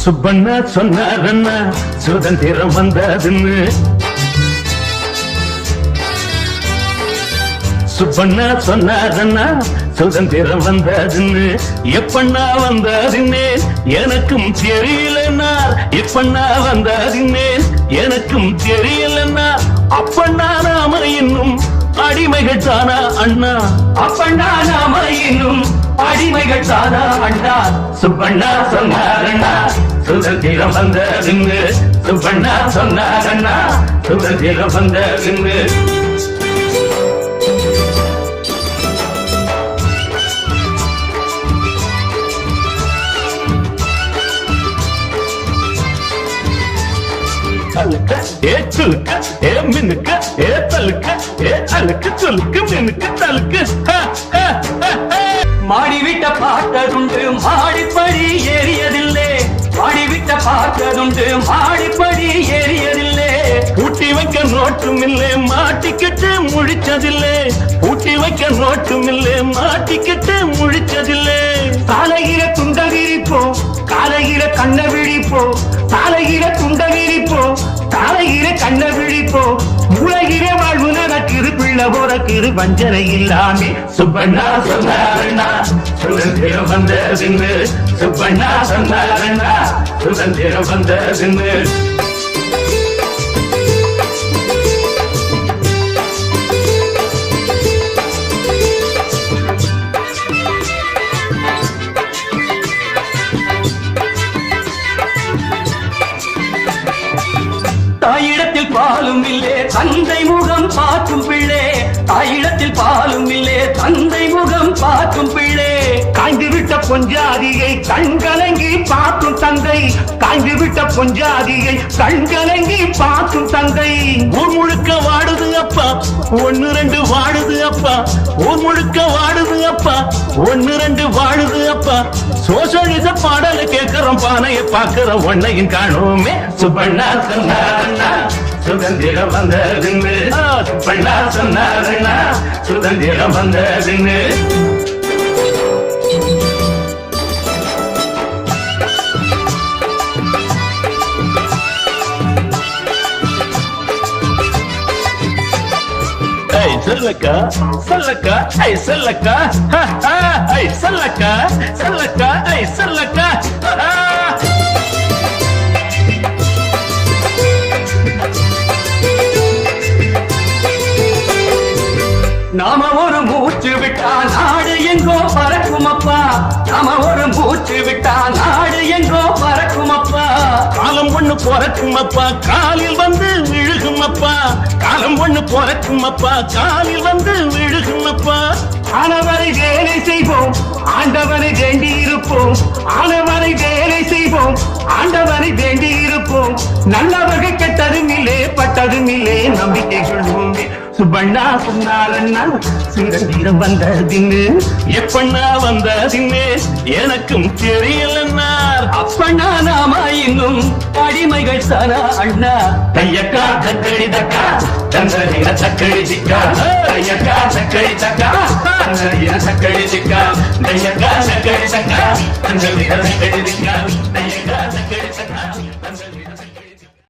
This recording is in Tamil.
சுப்பண்ணா சொன்னாரண்ணா சுதந்திரம் வந்ததுன்னு. சுப்பண்ணா சொன்னாரண்ணா சுதந்திரம் வந்ததுன்னு. எப்பண்ணா வந்ததுன்னே எனக்கும் தெரியலன்னார். எப்பண்ணா வந்ததுன்னே எனக்கும் தெரியலன்னார். அப்பண்ணா நாம இன்னும் அடிமைகள் தானா அண்ணா. அப்பண்ணா நாம இன்னும் அடிமைகள் தானா அண்ணா. சுப்பண்ணா சொன்னாரண்ணா சுதந்திரம் வந்ததுன்னு. சுப்பண்ணா சொன்னாரண்ணா சுதந்திரம் வந்ததுன்னு. ஏ சுலுக்க ஏ மினுக்க ஏ தலுக்க ஏ அலுக்கு சுலுக்கு மினுக்கு தலுக்கு. மாடிவிட்ட பார்த்ததுண்டு மாடிப்படி ஏறியதில்லை. மாடிவிட்ட பார்த்ததுண்டு மாடிப்படி ஏறியதில்லை. பூட்டி வைக்க நோட்டும் இல்லை மாட்டிக்கிட்டு முழிச்சதில்லை. பூட்டி வைக்க நோட்டும் இல்லை மாட்டிக்கிட்டு முழிச்சதில்லை. காலையில துண்ட விரிப்போ காலையில கண்ண விழிப்போ. காலையில துண்ட விரிப்போ காலையில கண்ண விழிப்போ. உலகில வாழ்வு நடக்குது பிள்ளை போறக்குது வஞ்சனை இல்லாமே. சுப்பண்ணா சொன்னாரண்ணா சுதந்திரம் வந்ததுன்னு. சுப்பண்ணா சொன்னாரண்ணா சுதந்திரம் வந்ததுன்னு. தாயிடத்தில் பாலும் இல்லே தந்தை முகம் பார்க்கும் பிள்ளை. தாயிடத்தில் பாலும் இல்லே தந்தை முகம் பார்க்கும் பிள்ளை. காய்ந்து விட்ட பொஞ்சாதியை கண்கலங்கி பார்க்கும் தந்தை. காய்ந்து விட்ட பொஞ்சாதியை கண்கலங்கி பார்க்கும் தந்தை. ஊர் முழுக்க வாடுது அப்பா ஒன்னு ரெண்டு வாடுது அப்பா. ஊர் முழுக்க வாடுது அப்பா ஒன்னு ரெண்டு வாடுது அப்பா. சோசலிச பாடல கேட்கிறோம் பானைய பாக்குற ஒன்னையும் காணோமே. சுப்பண்ணா சொன்னாரண்ணா சுதந்திரம் வந்ததுன்னு. சுப்பண்ணா சொன்னாரண்ணா சுதந்திரம் வந்ததுன்னு. சொல்லக்கா சொல்லக்கா ஐ சொல்லக்கா ஐ சொல்லக்கா சொல்லக்கா ஐ சொல்லக்கா. நாம ஒரு மூச்சு விட்டா நாடு எங்கோ பறக்கும் அப்பா. நாம ஒரு மூச்சு விட்டா நாடு எங்கோ பறக்கும் அப்பா. காலம் ஒண்ணு பிறக்கும் அப்பா காலில் வந்து விழுகும் அப்பா. காலம் ஒண்ணு பிறக்கும் அப்பா காலில் வந்து விழுகும் அப்பா. ஆனவரை வேலை செய்வோம் ஆண்டவரை வேண்டி இருப்போம். ஆனவரை வேலை செய்வோம் ஆண்டவரை வேண்டி இருப்போம். நல்லவர்கள் கெட்டதும் இல்லே பட்டதும் இல்லே நம்பிக்கை கொள்வோமே. சுப்பண்ணா சொன்னாரண்ணா சுதந்திரம் வந்ததுன்னு. எப்பண்ணா வந்ததுன்னு எனக்கும் தெரியலன்னார். அப்பண்ணா நாம இன்னும் அடிமைகள் தானா அண்ணா. தையக்கா தக்கடி தக்கா தந்தரின தக்கடி சிக்கா. தையக்கா தக்கடி தக்கா தந்தரின தக்கடி சிக்கா. தையக்கா தக்கடி தக்கா தந்தரின தக்கடி சிக்கா. தையக்கா தக்கடி தக்கா.